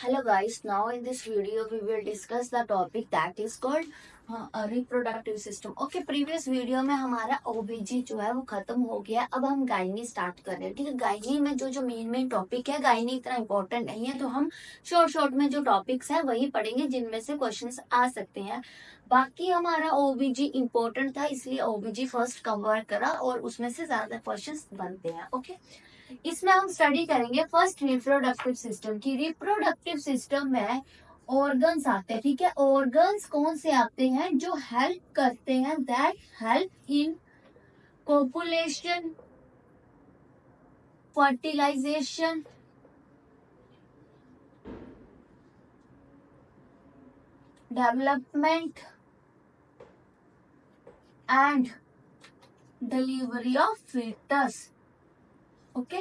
Hello guys, now in this video we will discuss the topic that is called reproductive system. Okay, previous video में हमारा OBG जो है वो खत्म हो गया. अब हम गायनी स्टार्ट कर रहे हैं. ठीक है, गायनी में जो मेन टॉपिक है, गायनी इतना इम्पोर्टेंट नहीं है, तो हम शॉर्ट में जो टॉपिक्स है वही पढ़ेंगे जिनमें से क्वेश्चंस आ सकते हैं. बाकी हमारा OBG इम्पोर्टेंट था, इसलिए OBG फर्स्ट कवर करा और उसमें से ज्यादा क्वेश्चंस बनते हैं. ओके, इसमें हम स्टडी करेंगे फर्स्ट रिप्रोडक्टिव सिस्टम की. रिप्रोडक्टिव सिस्टम में ऑर्गन्स आते हैं. ठीक है, ऑर्गन्स कौन से आते हैं जो हेल्प करते हैं, that help in copulation, fertilization, development and delivery of fetus. Okay,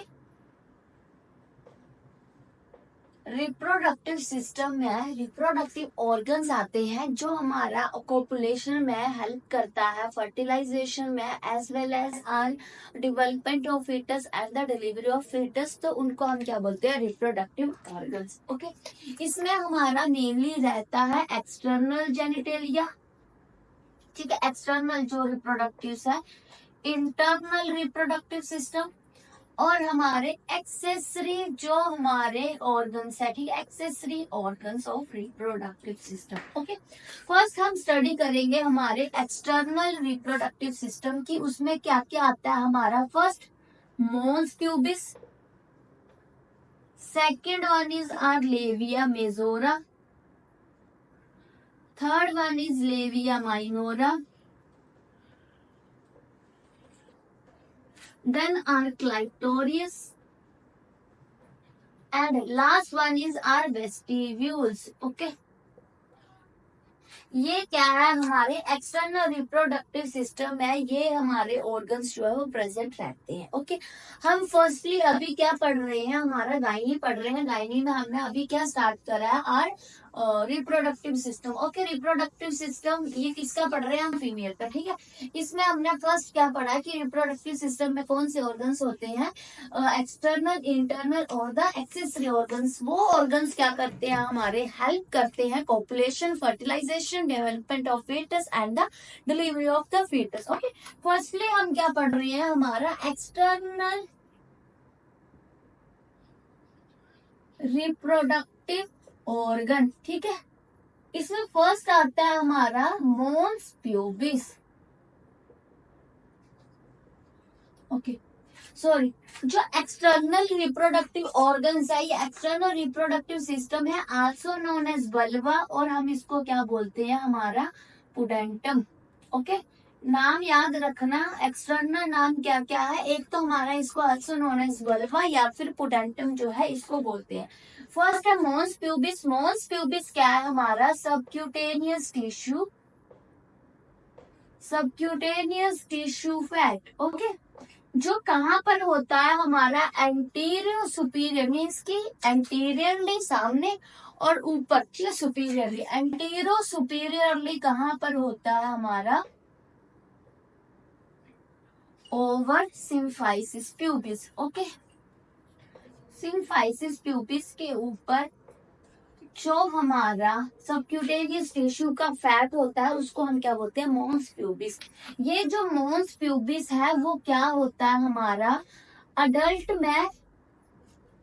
reproductive system में रिप्रोडक्टिव ऑर्गन्स आते हैं जो हमारा कोपुलेशन में हेल्प करता है, फर्टिलाइजेशन में, as well as our development of fetus and the delivery of fetus. तो उनको हम क्या बोलते हैं? Reproductive organs. ओके, इसमें हमारा नेमली रहता है एक्सटर्नल जेनिटेलिया. ठीक है, एक्सटर्नल जो रिप्रोडक्टिव है, इंटरनल रिप्रोडक्टिव सिस्टम और हमारे एक्सेसरी जो हमारे ऑर्गन्स है. ठीक है, accessory organs of reproductive system. Okay, first हम स्टडी करेंगे हमारे एक्सटर्नल रिप्रोडक्टिव सिस्टम की. उसमें क्या क्या आता है हमारा? First mons pubis, second one is our labia majora, third one is labia minora, then are clitorius, and last one is our vestibules. Okay, ये क्या है? हमारे एक्सटर्नल रिप्रोडक्टिव सिस्टम है, ये हमारे ऑर्गन्स जो है वो प्रेजेंट रहते हैं. ओके, हम फर्स्टली अभी क्या पढ़ रहे हैं? हमारा गायनी पढ़ रहे हैं. गायनी में हमने अभी क्या स्टार्ट करा है? Our reproductive system. Okay, reproductive system ये किसका पढ़ रहे हैं? हम फीमेल का. ठीक है, इसमें हमने फर्स्ट क्या पढ़ा है कि रिप्रोडक्टिव सिस्टम में कौन से ऑर्गन्स होते हैं? एक्सटर्नल, इंटरनल और द एक्सेसरी ऑर्गन्स. वो ऑर्गन्स क्या करते हैं? हमारे हेल्प करते हैं copulation, fertilization, development of fetus and the delivery of the fetus. Okay, firstly हम क्या पढ़ रहे हैं? हमारा एक्सटर्नल रिप्रोडक्टिव ऑर्गन. ठीक है, इसमें फर्स्ट आता है हमारा मॉन्स प्यूबिस. ओके, सॉरी, जो एक्सटर्नल रिप्रोडक्टिव ऑर्गन्स है, ये एक्सटर्नल रिप्रोडक्टिव सिस्टम है, आल्सो नोन एज वल्वा, और हम इसको क्या बोलते हैं? हमारा पुडेंटम. ओके, नाम याद रखना, एक्सटर्नल नाम क्या क्या है? एक तो हमारा इसको आल्सो नोन एज वल्वा या फिर पुडेंटम जो है इसको बोलते हैं. फर्स्ट है मॉन्स प्यूबिस. मॉन्स प्यूबिस क्या है? हमारा subcutaneous tissue, subcutaneous tissue fat. Okay, जो कहाँ पर होता है? हमारा एंटीरियर सुपीरियर, मीन्स की एंटीरियरली सामने और ऊपर. ठीक है, सुपीरियरली, एंटीरियर सुपीरियरली कहाँ पर होता है? हमारा over symphysis pubis. Okay, symphysis pubis के ऊपर जो हमारा सबक्यूटेनियस टिश्यू का फैट होता है उसको हम क्या बोलते हैं? Mons pubis. ये जो मॉन्स प्यूबिस है वो क्या होता है? हमारा अडल्ट में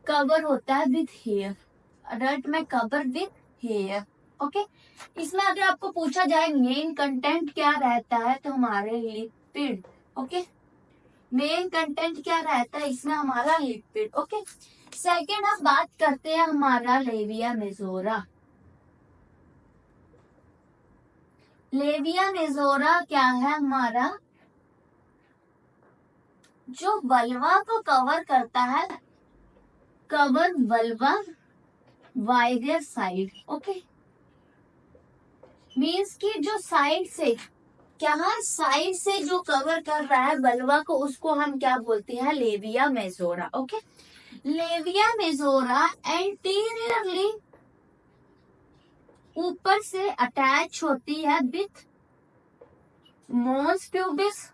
कवर होता है विथ हेयर. अडल्ट में कवर विथ हेयर. ओके, इसमें अगर आपको पूछा जाए मेन कंटेंट क्या रहता है तो हमारे लिपिड. ओके, मेन कंटेंट क्या रहता है इसमें? हमारा लिपिड. ओके, सेकेंड हम बात करते हैं हमारा लेविया मेजोरा. लेविया मेजोरा क्या है? हमारा जो वल्वा को कवर करता है, cover vulva wider side. Okay, means की जो साइड से, क्या साइड से जो कवर कर रहा है वल्वा को, उसको हम क्या बोलते हैं? Labia majora. Okay, labia majora anteriorly ऊपर से अटैच होती है विथ मॉन्स प्यूबिस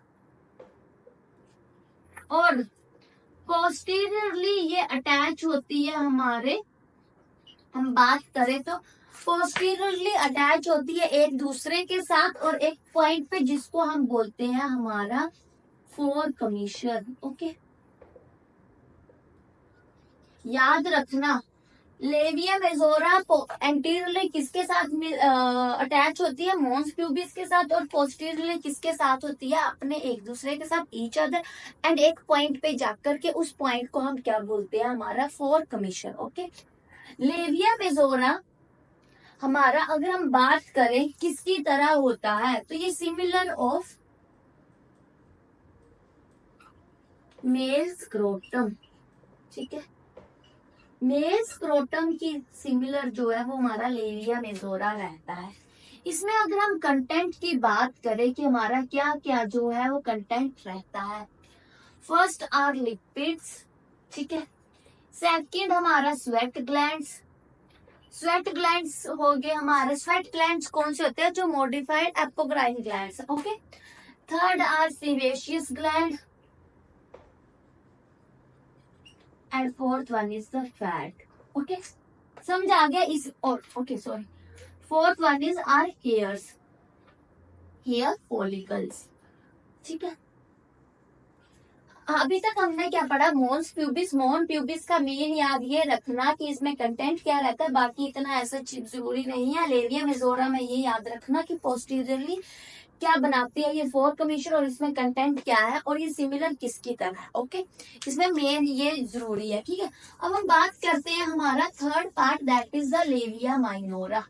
और पोस्टीरियरली ये अटैच होती है हमारे हम बात करें तो पोस्टीरियरली अटैच होती है एक दूसरे के साथ और एक पॉइंट पे जिसको हम बोलते हैं हमारा फोर कमीशन। ओके, याद रखना लेविया मेजोरा एंटीरियरली किसके साथ अटैच होती है, मॉन्स प्यूबिस के साथ, और पोस्टीरियरली किसके साथ होती है, अपने एक दूसरे के साथ, ईच अदर, एंड एक पॉइंट पे जाकर के उस पॉइंट को हम क्या बोलते हैं, हमारा four commission. Okay, labia majora हमारा अगर हम बात करें किसकी तरह होता है तो ये सिमिलर ऑफ मेल स्क्रोटम। ठीक है, मेल स्क्रोटम की सिमिलर जो है वो हमारा लेविया मेजोरा रहता है। इसमें अगर हम कंटेंट की बात करें कि हमारा क्या क्या जो है वो कंटेंट रहता है, फर्स्ट आर लिपिड्स। ठीक है, सेकंड हमारा स्वेट ग्लैंड्स। स्वेट ग्लैंड्स हो गए हमारे, स्वेट ग्लैंड्स कौन से होते हैं, जो modified apocrine glands. Okay, third are सीवेशियस gland and fourth one is the fat. Okay, समझ आ गया इस, और okay sorry, fourth one is are hairs, hair follicles. ठीक है, अभी तक हमने क्या पढ़ा, मोन्स प्यूबिस। मोन प्यूबिस का मेन याद ये रखना कि इसमें कंटेंट क्या रहता है, बाकी इतना ऐसा जरूरी नहीं है। लेविया मेजोरा में ये याद रखना कि पोस्टीरियरली क्या बनाती है ये फोर कमीशन और इसमें कंटेंट क्या है और ये सिमिलर किसकी तरह है। ओके, इसमें मेन ये जरूरी है। ठीक है, अब हम बात करते हैं हमारा third part, that is the labia minora.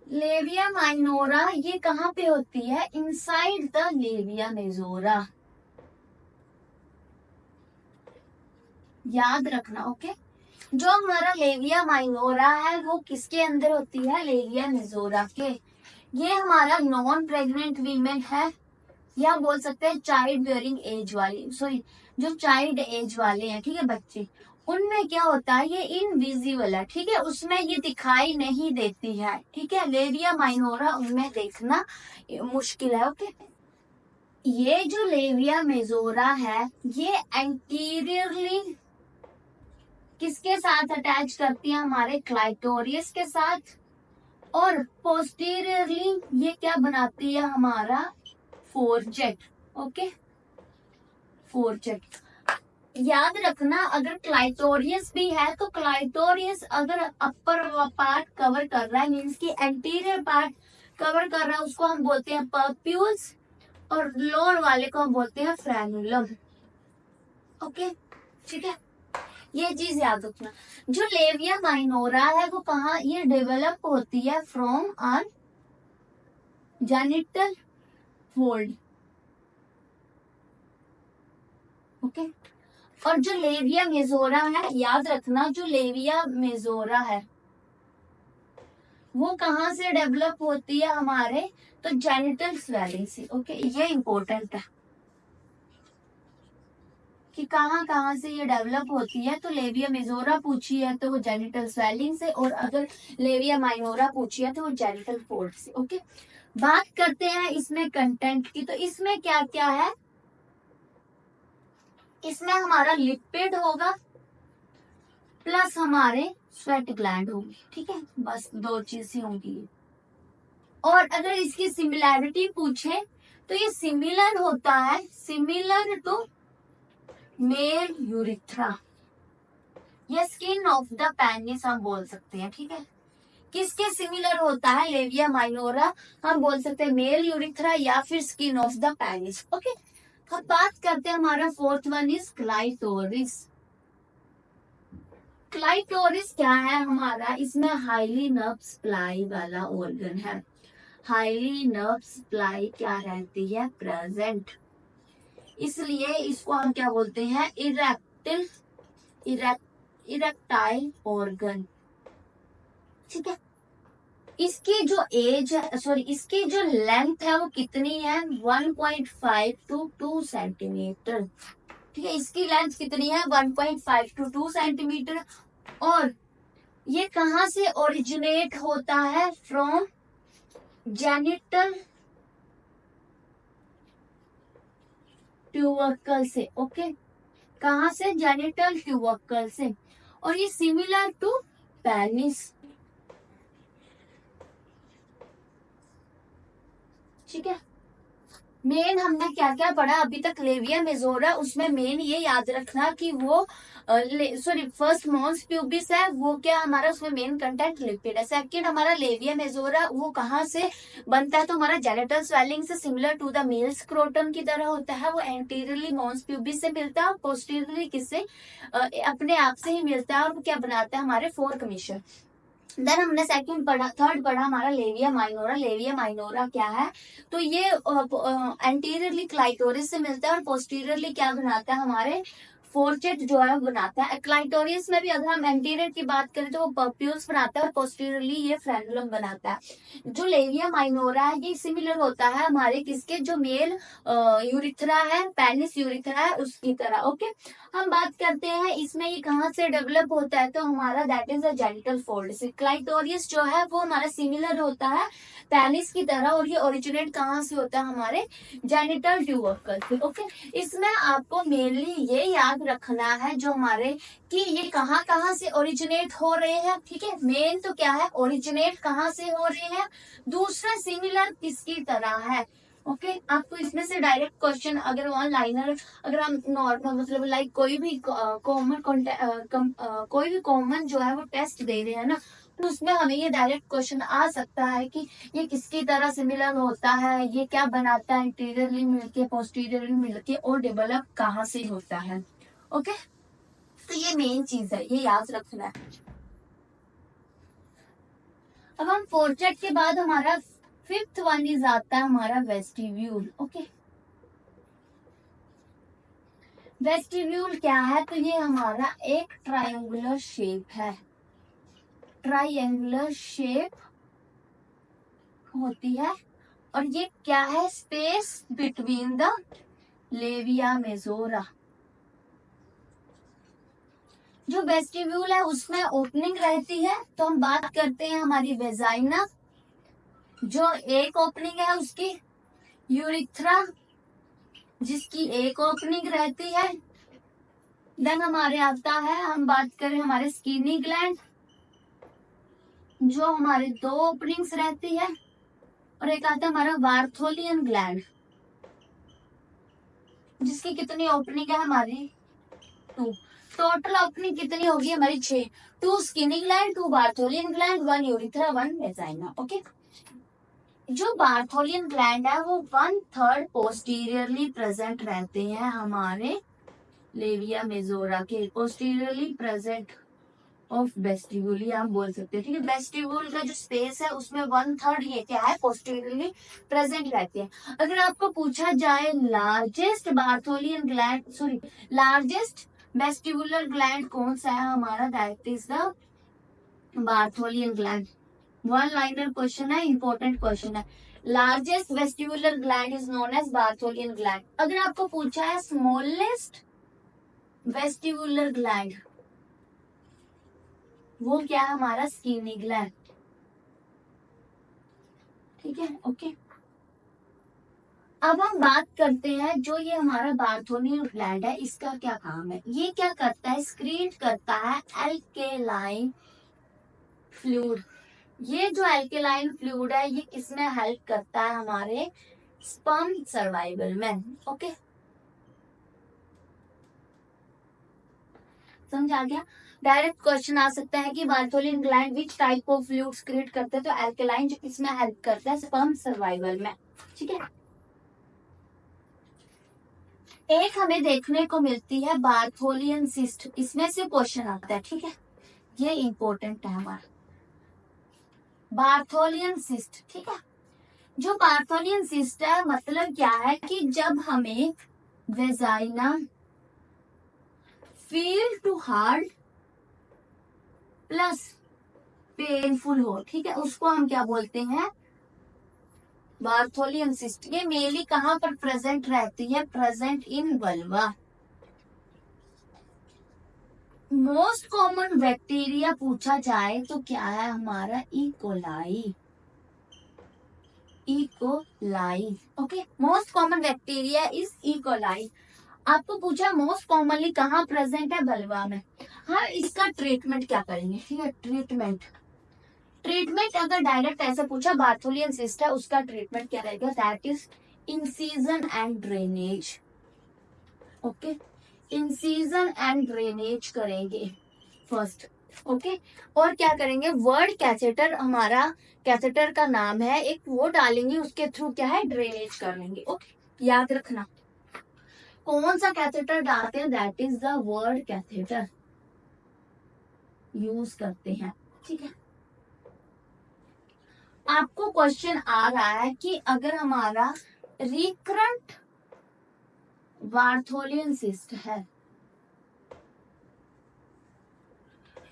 Labia minora ये कहाँ पे होती है, इनसाइड द लेविया मेजोरा, याद रखना। ओके, जो हमारा लेविया माइनोरा है वो किसके अंदर होती है, लेविया मेजोरा के। ये हमारा नॉन प्रेग्नेंट वीमेन है, या बोल सकते हैं चाइल्ड बियरिंग एज वाली, सॉरी जो चाइल्ड एज वाले हैं, ठीक है, बच्चे, उनमें क्या होता है, ये इनविजिबल है। ठीक है, उसमें ये दिखाई नहीं देती है। ठीक है, लेविया माइनोरा उनमें देखना मुश्किल है। ओके, ये जो लेविया मेजोरा है ये एंटीरियरली किसके साथ अटैच करती है, हमारे क्लाइटोरियस के साथ, और पोस्टीरियरली ये क्या बनाती है, हमारा फोरजेट। ओके, फोरजेट याद रखना। अगर क्लाइटोरियस भी है तो क्लाइटोरियस अगर अपर पार्ट कवर कर रहा है, मीन्स की एंटीरियर पार्ट कवर कर रहा है, उसको हम बोलते हैं पर्प्यूल्स, और लोअर वाले को हम बोलते हैं फ्रेनुलम। ओके, ठीक है, ये चीज याद रखना। जो लेविया माइनोरा है वो कहाँ ये डेवलप होती है, from our genital fold. Okay, और जो लेविया मेजोरा है, याद रखना, जो लेविया मेजोरा है वो कहाँ से डेवलप होती है, हमारे तो जेनिटल स्वेलिंग से। ओके, ये इंपॉर्टेंट है कि कहाँ कहाँ से ये डेवलप होती है। तो लेविया मेजोरा पूछी है तो वो जेनिटल स्वेलिंग से, और अगर लेविया माइनोरा पूछी है तो वो जेनिटल फोल्ड से। ओके, बात करते हैं इसमें कंटेंट की, तो इसमें क्या क्या है, इसमें हमारा लिपिड होगा प्लस हमारे स्वेट ग्लैंड होंगे। ठीक है, बस दो चीजें होंगी। और अगर इसकी सिमिलैरिटी पूछे तो ये सिमिलर होता है, सिमिलर टू मेल यूरिथ्रा, या स्किन ऑफ द पेनिस हम बोल सकते हैं। ठीक है, किसके सिमिलर होता है, लेविया माइनोरा, हम बोल सकते हैं मेल यूरिथ्रा या फिर skin of the penis. Okay, अब बात करते हैं हमारा fourth one is clitoris. Clitoris क्या है हमारा, इसमें हाईली नर्व सप्लाई वाला ऑर्गन है। हाईली नर्व सप्लाई क्या रहती है, प्रेजेंट, इसलिए इसको हम क्या बोलते हैं, इरेक्टाइल ऑर्गन। ठीक है, इसकी जो एज है, सॉरी, इसकी जो लेंथ है वो कितनी है, 1.5 to 2 सेंटीमीटर। ठीक है, इसकी लेंथ कितनी है, 1.5 to 2 सेंटीमीटर। और ये कहाँ से ओरिजिनेट होता है, फ्रॉम जेनिटल ट्यूबरकल से। ओके, कहाँ से, जेनिटल ट्यूबरकल से। और ये सिमिलर टू पेनिस। ठीक है, मेन हमने क्या क्या पढ़ा अभी तक, लेविया मेजोरा, उसमें मेन ये याद रखना कि वो सॉरी, फर्स्ट मॉन्स प्यूबिस है, वो क्या हमारा, उसमें मेन कंटेंट लिपिड है। सेकंड हमारा लेविया मेजोरा, वो कहाँ से बनता है, तो हमारा जेनिटल स्वेलिंग से similar to the male scrotum की तरह होता है। वो एंटीरियरली मॉन्स प्यूबिस से मिलता है और पोस्टीरियरली किससे, अपने आप से ही मिलता है। और वो क्या बनाता है, हमारे फोर कमीशन। देन हमने सेकंड पढ़ा, थर्ड पढ़ा हमारा लेविया माइनोरा। लेविया माइनोरा क्या है, तो ये एंटीरियरली क्लाइटोरिस से मिलता है और पोस्टीरियरली क्या बनाता है, हमारे फोर्चेट जो है बनाता है। क्लाइटोरिस में भी अगर हम एंटीरियर की बात करें तो वो पप्यूल्स बनाता है और पोस्टीरियरली ये फ्रेनुलम बनाता है। जो लेविया माइनोरा है ये सिमिलर होता है हमारे किसके, जो मेल यूरिथ्रा है, पेनिस यूरिथ्रा है, उसकी तरह। ओके, हम बात करते हैं इसमें ये कहाँ से डेवलप होता है, तो हमारा that is a genital fold से। क्लाइटोरियस जो है वो हमारा सिमिलर होता है पेनिस की तरह, और ये ओरिजिनेट कहाँ से होता है, हमारे जेनिटल ट्यूबरकल से। ओके, इसमें आपको मेनली ये याद रखना है जो हमारे कि ये कहाँ कहाँ से ओरिजिनेट हो रहे हैं। ठीक है, मेन तो क्या है, ओरिजिनेट कहाँ से हो रहे हैं, दूसरा सिमिलर किसकी तरह है। ओके, आपको इसमें से डायरेक्ट क्वेश्चन, अगर वन लाइनर, अगर हम नॉर्मल मतलब लाइक कोई भी कॉमन कोई भी कॉमन जो है वो टेस्ट दे रहे हैं ना, तो उसमें हमें ये डायरेक्ट क्वेश्चन आ सकता है कि ये किसकी तरह सिमिलर होता है, ये क्या बनाता है, इंटीरियरली मिलके पोस्टीरियरली मिलके, और डेवलप कहाँ से होता है। ओके, तो ये मेन चीज है, ये याद रखना है। अब हम फोर्चेट के बाद हमारा फिफ्थ वन इज आता है हमारा वेस्टिब्यूल। ओके, वेस्टिब्यूल क्या है, तो ये हमारा एक ट्रायंगुलर शेप है। ट्रायंगुलर शेप होती है, और ये क्या है, space between the labia majora. जो वेस्टिब्यूल है उसमें ओपनिंग रहती है, तो हम बात करते हैं हमारी वेजाइना, जो एक ओपनिंग है उसकी, यूरिथ्रा जिसकी एक ओपनिंग रहती है। देन हमारे आता है, हम बात करें हमारे स्किनी ग्लैंड, जो हमारे दो ओपनिंग्स रहती है। और एक आता है हमारा बार्थोलियन ग्लैंड, जिसकी कितनी ओपनिंग है हमारी, 2। टोटल ओपनिंग कितनी होगी हमारी, 6। 2 Skene's gland, 2 Bartholin gland, 1 urethra, 1 vagina. Okay, जो बार्थोलियन ग्लैंड है वो 1/3 पोस्टीरियरली प्रेजेंट रहते हैं हमारे लेविया मेजोरा के, पोस्टीरियरली प्रेजेंट ऑफ वेस्टिब्यूल, ये आप बोल सकते हैं। ठीक है, वेस्टिब्यूल का जो स्पेस है उसमें 1/3 ये क्या है, पोस्टीरियरली प्रेजेंट रहती है। अगर आपको पूछा जाए largest Bartholin gland, sorry, largest vestibular gland कौन सा है हमारा, that is the Bartholin gland. One liner question है, इंपॉर्टेंट क्वेश्चन है। Largest vestibular gland is known as Bartholin gland. अगर आपको पूछा है स्मॉलेस्ट वेस्टिबुलर ग्लैंड, वो क्या है हमारा, स्किनी ग्लैंड। ठीक है, ओके। अब हम बात करते हैं जो ये हमारा बार्थोलियन ग्लैंड है, इसका क्या काम है। ये क्या करता है, स्क्रीन करता है एल्केलाइन फ्लूइड। ये जो एल्केलाइन फ्लूइड है ये किसमें हेल्प करता है, हमारे स्पर्म सर्वाइवल में। ओके, समझ आ गया। डायरेक्ट क्वेश्चन आ सकता है कि Bartholin gland which type of fluid create करते हैं, तो एल्केलाइन जो किसमें हेल्प करता है, स्पर्म सर्वाइवल में। ठीक है, एक हमें देखने को मिलती है बार्थोलियन सिस्ट, इसमें से क्वेश्चन आता है। ठीक है, ये इंपॉर्टेंट है हमारा बार्थोलियन सिस्ट। ठीक है, जो बार्थोलियन सिस्ट है मतलब क्या है कि जब हमें vagina feel too hard plus painful हो, ठीक है, उसको हम क्या बोलते हैं, बार्थोलियन सिस्ट। ये मेनली कहाँ पर प्रेजेंट रहती है, present in vulva. Most common bacteria पूछा जाए तो क्या है हमारा, E coli, E coli. Okay, most common bacteria is E coli. आपको पूछा मोस्ट कॉमनली कहाँ प्रेजेंट है, वल्वा में। हाँ, इसका ट्रीटमेंट क्या करेंगे, ठीक है, ट्रीटमेंट, ट्रीटमेंट अगर डायरेक्ट ऐसे पूछा बार्थोलियन सिस्ट है, उसका ट्रीटमेंट क्या रहेगा, that is incision and drainage. Okay, incision and drainage करेंगे फर्स्ट। ओके, और क्या करेंगे, वर्ड कैथेटर, हमारा कैथेटर का नाम है एक, वो डालेंगे, उसके थ्रू क्या है, ड्रेनेज कर लेंगे। ओके, याद रखना कौन सा कैथेटर डालते हैं, that is the word catheter use करते हैं, ठीक है। आपको क्वेश्चन आ रहा है कि अगर हमारा रिकरेंट बार्थोलियन सिस्ट है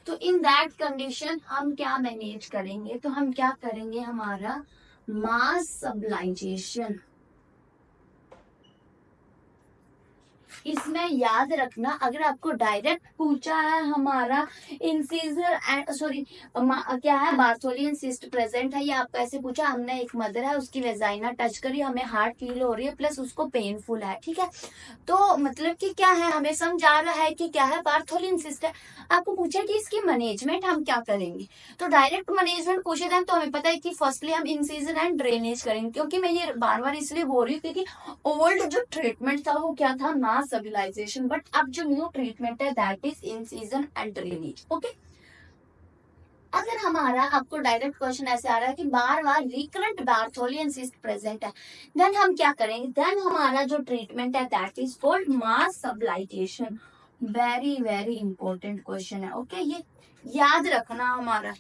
तो इन दैट कंडीशन हम क्या मैनेज करेंगे, तो हम क्या करेंगे, हमारा मास सबलाइजेशन। इसमें याद रखना, अगर आपको डायरेक्ट पूछा है हमारा इंसीजर एंड सॉरी क्या है, बार्थोलियन सिस्ट प्रेजेंट है, या आपको ऐसे पूछा हमने एक मदर है उसकी वेजाइना टच करी, हमें हार्ट फील हो रही है प्लस उसको पेनफुल है, ठीक है, तो मतलब कि क्या है, हमें समझ आ रहा है कि क्या है, बार्थोलियन सिस्ट है। आपको पूछा कि इसकी मैनेजमेंट हम क्या करेंगे, तो डायरेक्ट मैनेजमेंट पूछे जाए तो हमें पता है कि फर्स्टली हम इंसीजन एंड ड्रेनेज करेंगे, क्योंकि मैं ये बार बार इसलिए बोल रही हूँ क्योंकि ओल्ड जो ट्रीटमेंट था वो क्या था, मास स्टेबलाइजेशन, बट अब जो न्यू ट्रीटमेंट है that is incision and drainage. Okay, अगर हमारा आपको डायरेक्ट क्वेश्चन ऐसे आ रहा है कि बार बार रिकरेंट बार्थोलियन सिस्ट प्रेजेंट है, देन हम क्या करेंगे, देन हमारा जो ट्रीटमेंट है that is called marsupialization. Very very important question है। ओके, ये याद रखना हमारा।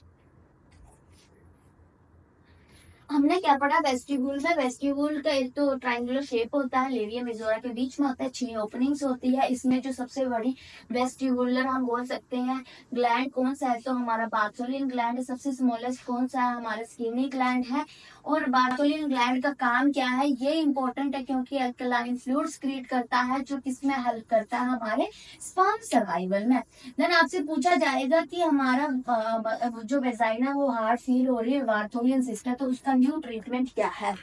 हमने क्या पढ़ा वेस्टिब्यूल में, वेस्टिब्यूल का एक तो ट्रायंगुलर शेप होता है, लेविया मेजोरा के बीच में होता है, 6 ओपनिंग्स होती है, इसमें जो सबसे बड़ी वेस्टिब्यूलर हम बोल सकते हैं ग्लैंड कौन सा है, तो हमारा बार्थोलियन ग्लैंड है। सबसे स्मॉलेस्ट कौन सा है, हमारा स्किनी ग्लैंड है। और बार्थोलियन ग्लैंड का काम क्या है, ये इंपॉर्टेंट है क्योंकि अल्कलाइन फ्लूइड क्रिएट करता है, जो किसमें हेल्प करता है, हमारे स्पर्म सर्वाइवल में। देन आपसे पूछा जाएगा कि हमारा जो वेजाइना वो हार्ड फील हो रही है, बार्थोलियन सिस्ट है, तो उसका न्यू ट्रीटमेंट क्या है।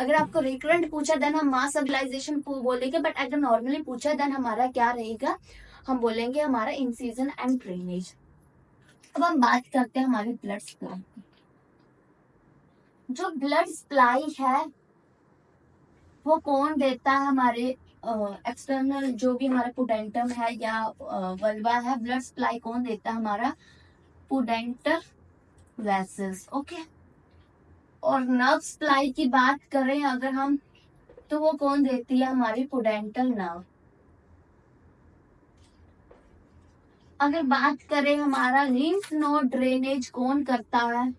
अगर आपको रिकरेंट पूछा देन हम मास स्टेबलाइजेशन बोलेंगे, बट अगर नॉर्मली पूछा देन हमारा क्या रहेगा, हम बोलेंगे हमारा इंसिजन एंड ड्रेनेज। अब हम बात करते हैं हमारी ब्लड सप्लाई। जो ब्लड सप्लाई है वो कौन देता है, हमारे एक्सटर्नल जो भी हमारा पुडेंटम है या वल्वा है, ब्लड सप्लाई कौन देता है, हमारा पुडेंटल वेसल्स। ओके, और नर्व सप्लाई की बात करें अगर हम, तो वो कौन देती है, हमारी पुडेंटल नर्व। अगर बात करें हमारा लिम्फ नोड ड्रेनेज कौन करता है,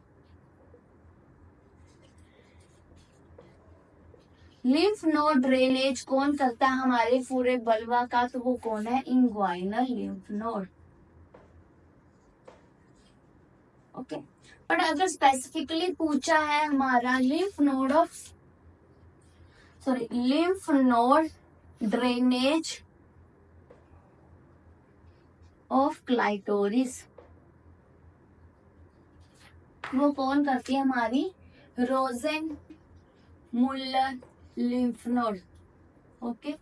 लिम्फ नोड ड्रेनेज कौन करता है हमारे पूरे बल्वा का, तो वो कौन है, इंग्वाइनल लिम्फ नोड। ओके, पर अगर स्पेसिफिकली पूछा है हमारा lymph node of lymph node drainage of clitoris, वो कौन करती है, हमारी Rosen Muller lymph node. Okay,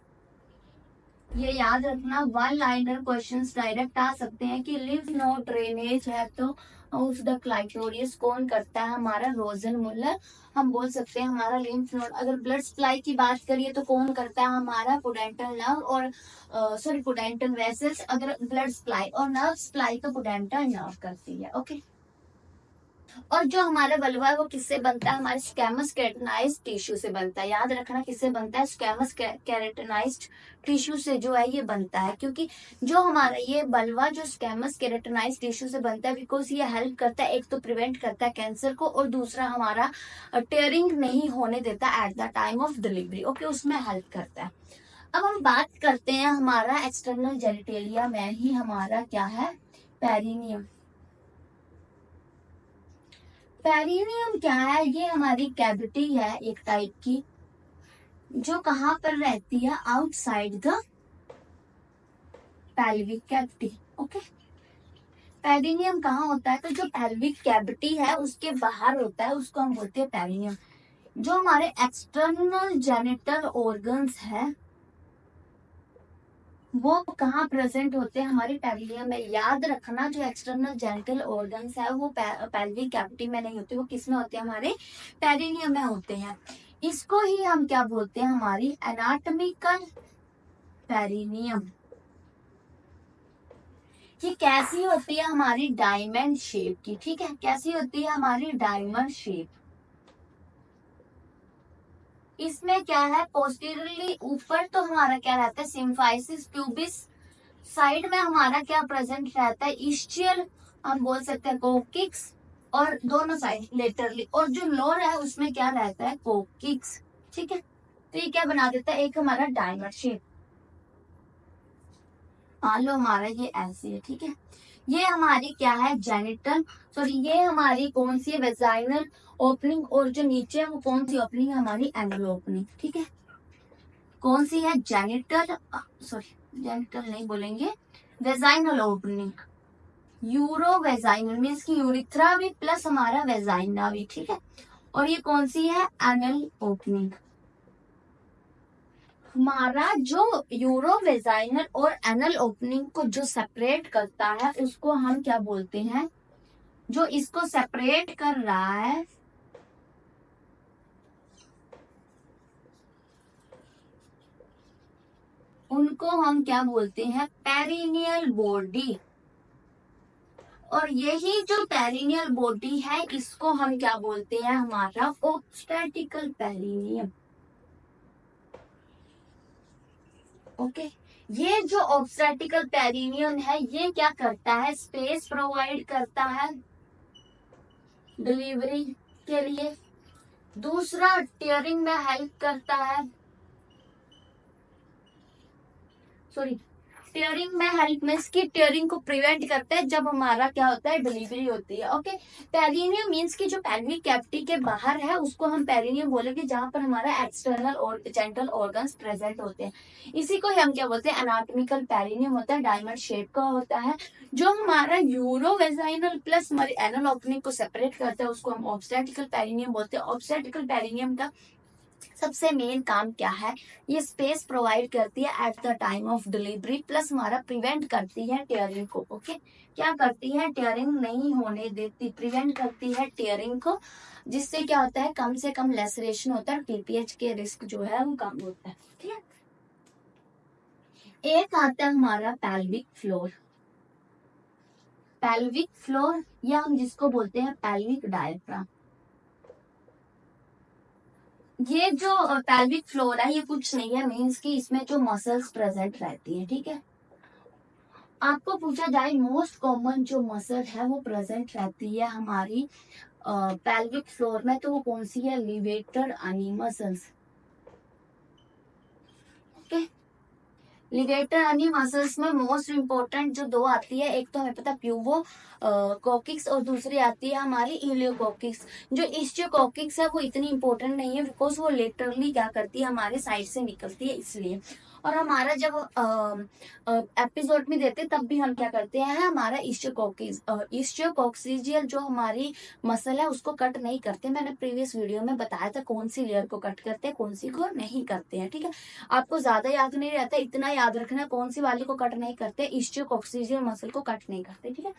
ये याद रखना, वन लाइनर क्वेश्चंस डायरेक्ट आ सकते हैं कि लिम्फ नोड ड्रेनेज है तो ऑफ द क्लाइटोरियस कौन करता है, हमारा रोजन मुल्लर। हम बोल सकते हैं हमारा लिम्फ नोड। अगर ब्लड सप्लाई की बात करिए तो कौन करता है, हमारा पुडेंटल नर्व और पुडेंटल वेसल्स। अगर ब्लड सप्लाई और नर्व सप्लाई तो पुडेंटल नर्व करती है। ओके, और जो हमारा बलवा है वो किससे बनता है, हमारे स्कैमस केराटिनाइज्ड टिश्यू से बनता है। याद रखना किससे बनता है, स्कैमस केराटिनाइज्ड टिश्यू से जो है ये बनता है, क्योंकि जो हमारा ये बलवा जो स्कैमस केराटिनाइज्ड टिश्यू से बनता है, बिकॉज ये हेल्प करता है, एक तो प्रिवेंट करता है कैंसर को, और दूसरा हमारा टेयरिंग नहीं होने देता at the time of delivery. Okay, उसमें हेल्प करता है। अब हम बात करते हैं हमारा एक्सटर्नल जेनिटेलिया में ही हमारा क्या है, पेरिनियम। पेरिनियम क्या है? ये हमारी कैविटी है एक टाइप की, जो कहाँ पर रहती है? Outside the pelvic cavity. Okay, perineum कहाँ होता है? तो जो पेल्विक कैविटी है उसके बाहर होता है, उसको हम बोलते हैं पेरिनियम। जो हमारे एक्सटर्नल जेनिटल ऑर्गन्स है वो कहाँ प्रेजेंट होते हैं? हमारे पेरिनियम में। याद रखना, जो एक्सटर्नल जेनिटल ऑर्गन्स है वो पेल्विक कैविटी में नहीं होते, वो किस में होते हैं? हमारे पेरिनियम में होते हैं। इसको ही हम क्या बोलते हैं? हमारी एनाटॉमिकल पेरिनियम। ये कैसी होती है? हमारी डायमंड शेप की। ठीक है, कैसी होती है? हमारी डायमंड शेप। इसमें क्या है? पोस्टीरियरली ऊपर तो हमारा क्या रहता है? Symphysis pubis. साइड में हमारा क्या प्रेजेंट रहता है? इस्चियल, हम बोल सकते हैं कोकिक्स। और दोनों साइड लेटरली। और जो लोअर है उसमें क्या रहता है? कोकिक्स। ठीक है, तो ये क्या बना देता है? एक हमारा डायमंड शेप। मान लो हमारा ये ऐसी है। ठीक है, ये हमारी क्या है? जेनिटल, सॉरी ये हमारी कौन सी है? Vaginal opening. और जो नीचे है वो कौन सी ओपनिंग है? हमारी एनल ओपनिंग। ठीक है, कौन सी है? जेनिटल, सॉरी जेनिटल नहीं बोलेंगे, vaginal opening. Euro vaginal means की यूरिथ्रा भी प्लस हमारा वेजाइना भी। ठीक है, और ये कौन सी है? Anal opening. हमारा जो यूरो वेजाइनल और एनल ओपनिंग को जो सेपरेट करता है उसको हम क्या बोलते हैं? जो इसको सेपरेट कर रहा है उनको हम क्या बोलते हैं? Perineal body. और यही जो पेरिनियल बॉडी है इसको हम क्या बोलते हैं? हमारा ऑब्स्टेटिकल पेरिनियम। ओके, ये जो ऑब्स्टेटिकल पेरिनियम है ये क्या करता है? स्पेस प्रोवाइड करता है डिलीवरी के लिए। दूसरा, टीयरिंग में हेल्प करता है, सॉरी टीयरिंग में हेल्प मीन्स की टीयरिंग को प्रिवेंट करता है जब हमारा क्या होता है? डिलीवरी होती है। ओके, पेरिनियम मीन्स की जो पेल्विक कैविटी के बाहर है उसको हम पेरिनियम बोलेंगे, जहां पर हमारा एक्सटर्नल और जेनिटल ऑर्गन्स प्रेजेंट होते हैं। इसी को ही हम क्या बोलते हैं? एनाटॉमिकल पेरिनियम होता है, डायमंड शेप का होता है। जो हमारा यूरो वेजाइनल प्लस हमारी एनल ओपनिंग को सेपरेट करता है उसको हम ऑब्स्टेटिकल पेरिनियम बोलते हैं। ऑब्स्टेटिकल पेरिनियम का सबसे मेन काम क्या है? ये स्पेस प्रोवाइड करती है at the time of delivery, plus हमारा प्रिवेंट करती है टीयरिंग को। ओके, क्या करती है? टीयरिंग नहीं होने देती, प्रिवेंट करती है टीयरिंग को, जिससे क्या होता है? कम से कम लेसरेशन होता है, टीपीएच के रिस्क जो है वो कम होता है। ठीक है, एक आता है हमारा पेल्विक फ्लोर। पेल्विक फ्लोर या हम जिसको बोलते हैं पेल्विक डायफ्राम। ये जो पेल्विक फ्लोर है ये कुछ नहीं है, मीन्स कि इसमें जो मसल्स प्रेजेंट रहती है। ठीक है, आपको पूछा जाए मोस्ट कॉमन जो मसल है वो प्रेजेंट रहती है हमारी पेल्विक फ्लोर में, तो वो कौन सी है? लिवेटर अनि मसल्स। ओके, लिवेटर अनि मसल्स में मोस्ट इंपॉर्टेंट जो दो आती है, एक तो हमें पता प्यूबो कोकिक्स और दूसरी आती है हमारी इलियोकोकिक्स। जो इस्टियोकोकिक्स है वो इतनी इंपॉर्टेंट नहीं है बिकॉज वो लेटरली क्या करती है? हमारे साइड से निकलती है इसलिए। और हमारा जब एपिसोड में देते तब भी हम क्या करते हैं? हमारा इस्टियोकोक्सिजियल जो हमारी मसल है उसको कट नहीं करते। मैंने प्रीवियस वीडियो में बताया था कौन सी लेयर को कट करते हैं कौन सी को नहीं करते हैं। ठीक है, आपको ज्यादा याद नहीं रहता, इतना याद रखना कौन सी वाली को कट नहीं करते? इस्टियोकोक्सिजियल मसल को कट नहीं करते। ठीक है,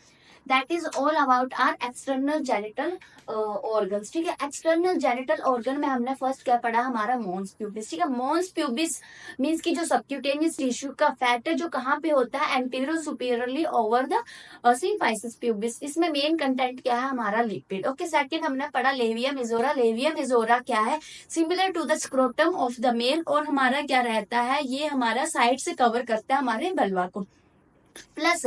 that is all about our external genital organs. ठीक है, एक्सटर्नल जेनिटल ऑर्गन में हमने फर्स्ट क्या पढ़ा? हमारा मॉन्स प्यूबिस। ठीक है, मॉन्स प्यूबिस मीन्स की जो सबक्यूटेनियस टिश्यू का फैट है जो कहाँ पे होता है? Anterior superiorly over the symphysis pubis. इसमें मेन कंटेंट क्या है? हमारा लिपिड। ओके, सेकंड हमने पढ़ा लेविया मेजोरा। लेविया मेजोरा क्या है? Similar to the scrotum of the male, और हमारा क्या रहता है? ये हमारा साइड से कवर करता है हमारे बलवा को। प्लस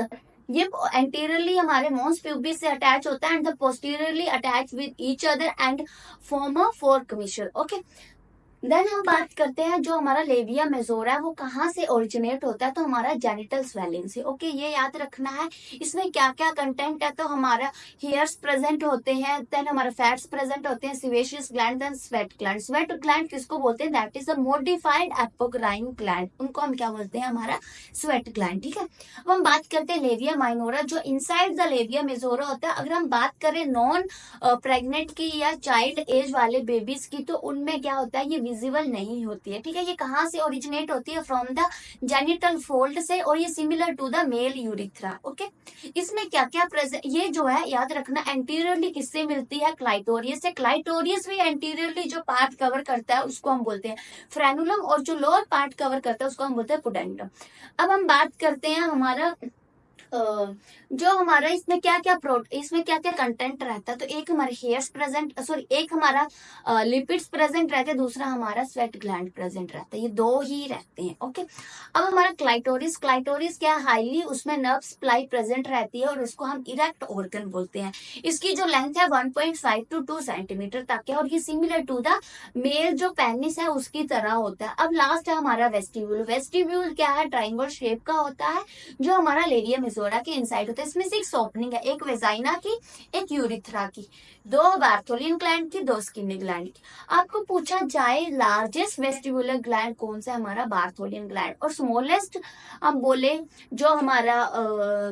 ये एंटीरियरली हमारे मोन्स प्यूबिस से अटैच होता है and the posteriorly attach with each other and form a fork commissure. Okay, then हम बात करते हैं जो हमारा लेविया मेजोरा है वो कहाँ से ओरिजिनेट होता है, तो हमारा जेनिटल स्वेलिंग से। ओके, ये याद रखना है। इसमें क्या क्या कंटेंट है, तो हमारा हेयर्स प्रेजेंट होते हैं, देन हमारे फैट्स प्रेजेंट होते हैं, सिवेशियस gland, then sweat gland. Sweat gland किसको बोलते हैं, that is a modified apocrine gland, उनको हम क्या बोलते हैं, हमारा स्वेट ग्लैंड। ठीक है, अब हम बात करते हैं लेविया माइनोरा जो इनसाइड द लेविया मेजोरा होता है। अगर हम बात करें नॉन प्रेग्नेंट की या चाइल्ड एज वाले बेबीज की, तो उनमें क्या होता है, ये विजिबल नहीं होती है। ठीक है, ये कहाँ से ओरिजिनेट होती है, फ्रॉम द जेनिटल फोल्ड से, और ये similar to the male urethra. Okay, इसमें क्या क्या प्रेजेंट, ये जो है याद रखना, एंटीरियरली किससे मिलती है, क्लाइटोरियस से। क्लाइटोरियस भी एंटीरियरली जो पार्ट कवर करता है उसको हम बोलते हैं फ्रेनुलम, और जो लोअर पार्ट कवर करता है उसको हम बोलते हैं पुडेंटम। अब हम बात करते हैं हमारा जो हमारा इसमें क्या क्या इसमें क्या क्या कंटेंट रहता है, तो एक हमारे हेयर्स प्रेजेंट, सॉरी एक हमारा लिपिड्स प्रेजेंट रहते हैं, दूसरा हमारा स्वेट ग्लैंड प्रेजेंट रहता है, ये दो ही रहते हैं। ओके, अब हमारा क्लाइटोरिस, क्लाइटोरिस क्या, हाईली उसमें नर्व सप्लाई प्रेजेंट रहती है, और इसको हम इरेक्ट ऑर्गन बोलते हैं। इसकी जो लेंथ है 1.5 to 2 सेंटीमीटर तक है, और ये सिमिलर टू द मेल जो पेनिस है उसकी तरह होता है। अब लास्ट है हमारा वेस्टिब्यूल। वेस्टिब्यूल क्या है, ट्राइंगल शेप का होता है, जो हमारा लेविया मेजोरा के इनसाइड होता है। इसमें 6 ओपनिंग है, एक वेजाइना की, एक यूरिथ्रा की, 2 बार्थोलियन ग्लैंड की, 2 स्किनी ग्लैंड की। आपको पूछा जाए लार्जेस्ट वेस्टिबुलर ग्लैंड कौन सा है, हमारा बार्थोलियन ग्लैंड, और स्मॉलेस्ट हम बोले जो हमारा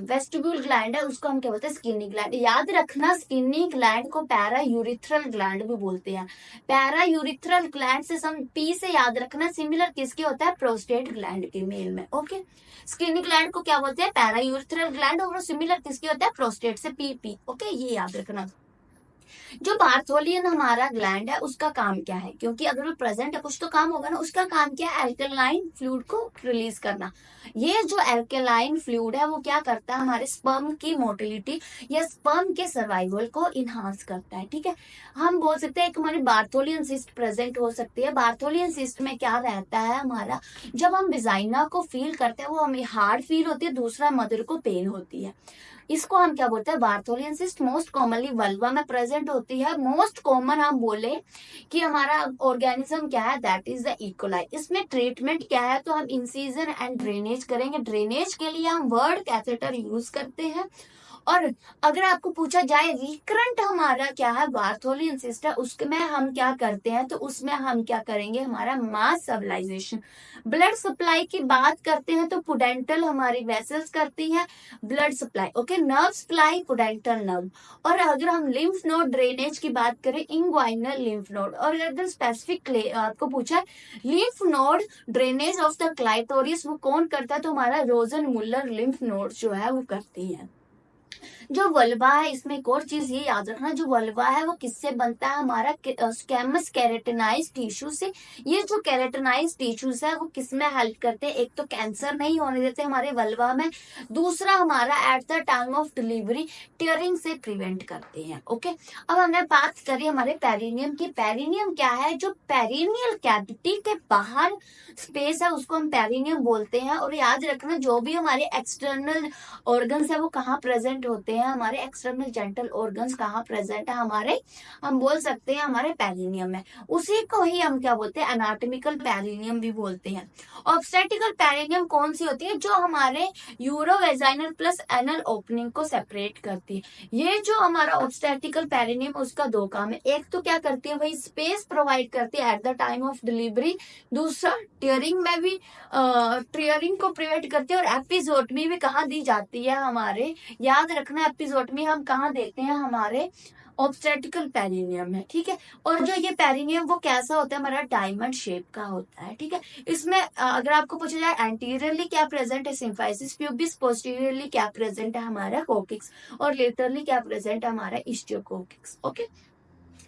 वेस्टिब्यूल ग्लैंड है उसको हम क्या बोलते हैं, स्किनी ग्लैंड। याद रखना, स्किनी ग्लैंड को पैरा यूरिथ्रल ग्लैंड भी बोलते हैं। पैरा यूरिथ्रल ग्लैंड से सम पी से याद रखना, सिमिलर किसके होता है, प्रोस्टेट ग्लैंड के मेल में। ओके, स्किनी ग्लैंड को क्या बोलते हैं, पैरा यूरिथ्रल ग्लैंड, और सिमिलर किसके होता है, प्रोस्टेट से, पीपी। ओके, ये याद रखना। जो बार्थोलियन हमारा ग्लैंड है उसका काम क्या है, क्योंकि अगर वो प्रेजेंट है कुछ तो काम होगा ना, उसका काम क्या है, एल्कलाइन फ्लूइड को रिलीज करना। ये जो एल्कलाइन फ्लूइड है वो क्या करता है, हमारे स्पर्म की मोटिलिटी या स्पर्म के सर्वाइवल को इनहांस करता है। ठीक है, हम बोल सकते हैं एक हमारी बार्थोलियन सिस्ट प्रेजेंट हो सकती है। बार्थोलियन सिस्ट में क्या रहता है हमारा, जब हम विजाइना को फील करते हैं वो हमें हार्ड फील होती है, दूसरा मदर को पेन होती है। इसको हम क्या बोलते हैं, बार्थोलियन सिस्ट। मोस्ट कॉमनली वल्वा में प्रेजेंट होती है। मोस्ट कॉमन हम बोले कि हमारा ऑर्गेनिज्म क्या है, दैट इज द इकोलाई। इसमें ट्रीटमेंट क्या है, तो हम इंसीजन एंड ड्रेनेज करेंगे। ड्रेनेज के लिए हम वर्ड कैथेटर यूज करते हैं। और अगर आपको पूछा जाए रिकरेंट हमारा क्या है, बार्थोलियन सिस्ट है, उसमें हम क्या करते हैं, तो उसमें हम क्या करेंगे, हमारा मास स्टेबलाइजेशन। ब्लड सप्लाई की बात करते हैं तो पुडेंटल हमारी वेसल्स करती है blood supply. Okay, nerve supply pudendal nerve. और अगर हम लिम्फ नोड ड्रेनेज की बात करें, इंग्वाइनल लिम्फ नोड। और अगर स्पेसिफिक आपको पूछा lymph node drainage of the clitoris वो कौन करता है, तो हमारा रोजन मुलर लिम्फ नोड जो है वो करती है। जो वल्वा है, इसमें एक और चीज ये याद रखना, जो वल्वा है वो किससे बनता है, हमारा स्कैमस केराटिनाइज टिश्यू से। ये जो केराटिनाइज टिश्यूज है वो किस में हेल्प करते हैं, एक तो कैंसर नहीं होने देते हमारे वल्वा में, दूसरा हमारा at the time of delivery tearing से प्रिवेंट करते हैं। ओके, अब हमने बात करी हमारे पेरिनियम की। पेरिनियम क्या है, जो पेरिनियल कैविटी के बाहर स्पेस है उसको हम पेरिनियम बोलते हैं। और याद रखना, जो भी हमारे एक्सटर्नल ऑर्गन्स है वो कहाँ प्रेजेंट होते हैं, हमारे एक्सटर्नल जेंटल ऑर्गन्स कहाँ प्रेजेंट है, हमारे हम बोल सकते हैं हमारे पेरिनियम में। उसी को ही हम क्या बोलते हैं, एनाटॉमिकल पेरिनियम भी बोलते हैं। ऑब्स्टेटिकल पेरिनियम कौन सी होती है, जो हमारे यूरोवेजाइनल प्लस एनल ओपनिंग को सेपरेट करती है। ये जो हमारा ऑब्स्टेटिकल पेरिनियम उसका दो काम है, एक तो क्या करती है, वही स्पेस प्रोवाइड करती है at the time of delivery, दूसरा टीयरिंग में भी टीयरिंग को प्रिवेंट करती है। और एपिजोटमी भी कहाँ दी जाती है, हमारे याद रखना एपिजोटमी हम कहाँ देखते हैं, हमारे ऑब्स्टेटिकल पेरिनियम में। ठीक है, और जो ये पेरिनियम वो कैसा होता है, हमारा डायमंड शेप का होता है। ठीक है, इसमें अगर आपको पूछा जाए एंटीरियरली क्या प्रेजेंट है, सिम्फाइसिस प्यूबिस, पोस्टीरियरली क्या प्रेजेंट है, हमारा कोकिक्स, और लेटरली क्या प्रेजेंट है, हमारा इस्टियोकोकिक्स। ओके,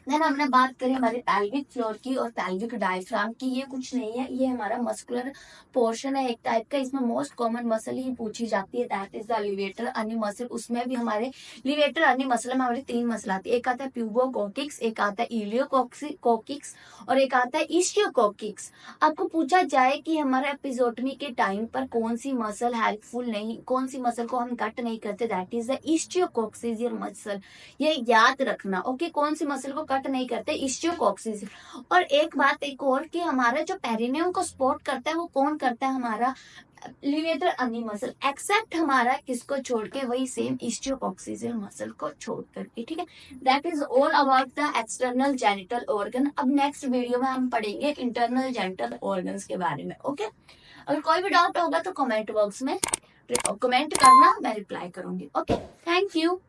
देन हमने बात करी हमारे पैल्विक फ्लोर की और पैल्विक डायफ्राम की। ये कुछ नहीं है, ये हमारा मस्कुलर पोर्शन है एक टाइप का। इसमें मोस्ट कॉमन मसल ही पूछी जाती है, दैट इज द लिवेटर अनि मसल। उसमें भी हमारे लिवेटर अनि मसल में हमारे 3 मसल आती है, एक आता है प्यूबोकोकिक्स, एक आता है इलियोकोकिक्स, और एक आता है इस्टियोकोकिक्स। आपको पूछा जाए कि हमारे एपिजोटमी के टाइम पर कौन सी मसल हेल्पफुल नहीं, कौन सी मसल को हम कट नहीं करते, दैट इज द इस्टियोकोक्सियर मसल। ये याद रखना। ओके, कौन सी मसल को सपोर्ट नहीं करते, इस्चियोकॉक्सिस। और एक बात एक और कि हमारा जो पेरिनियम को सपोर्ट करता है वो कौन करता है, हमारा लिनेटर अंगी मसल, एक्सेप्ट हमारा किसको छोड़ के, वही सेम इस्चियोकॉक्सियल मसल को छोड़ करके, ठीक है। That is all about the external genital organ. अब नेक्स्ट वीडियो में हम पढ़ेंगे इंटरनल जेनिटल ऑर्गन्स के बारे में, ओके। अगर कोई भी डाउट होगा तो कमेंट बॉक्स में कमेंट करना, मैं रिप्लाई करूंगी, ओके। Thank you.